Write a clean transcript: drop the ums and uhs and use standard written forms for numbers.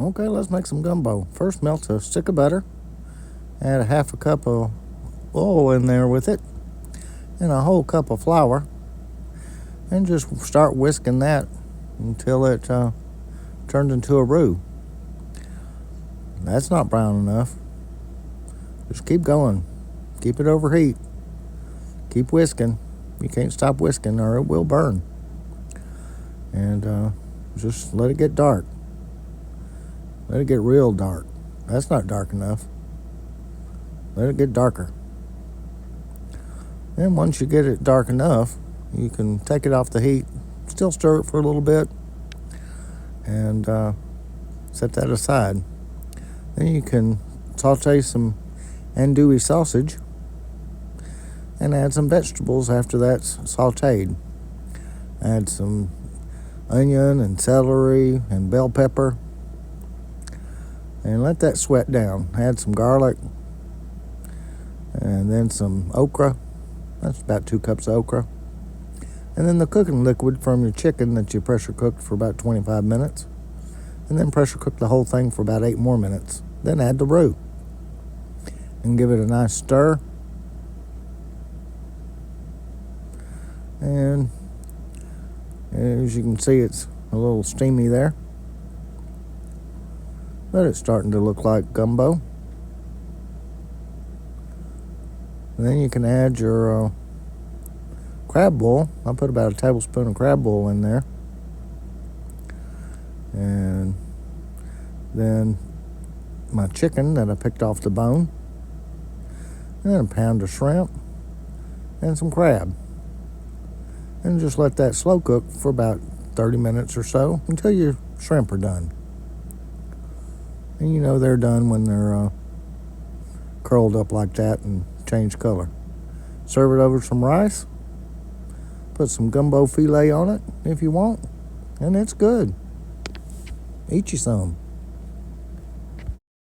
Okay, let's make some gumbo. First, melt a stick of butter. Add a half a cup of oil in there with it. And a whole cup of flour. And just start whisking that until it turns into a roux. That's not brown enough. Just keep going. Keep it over heat. Keep whisking. You can't stop whisking or it will burn. And just let it get dark. Let it get real dark. That's not dark enough. Let it get darker. And once you get it dark enough, you can take it off the heat. Still stir it for a little bit. And set that aside. Then you can saute some andouille sausage and add some vegetables after that's sauteed. Add some onion and celery and bell pepper and let that sweat down. Add some garlic and then some okra. That's about 2 cups of okra. And then the cooking liquid from your chicken that you pressure cooked for about 25 minutes. And then pressure cook the whole thing for about 8 more minutes. Then add the roux and give it a nice stir. And as you can see, it's a little steamy there, but it's starting to look like gumbo. And then you can add your crab boil. I put about a tablespoon of crab boil in there. And then my chicken that I picked off the bone. And then a pound of shrimp and some crab. And just let that slow cook for about 30 minutes or so until your shrimp are done. And you know they're done when they're curled up like that and change color. Serve it over some rice. Put some gumbo filet on it if you want. And it's good. Eat you some.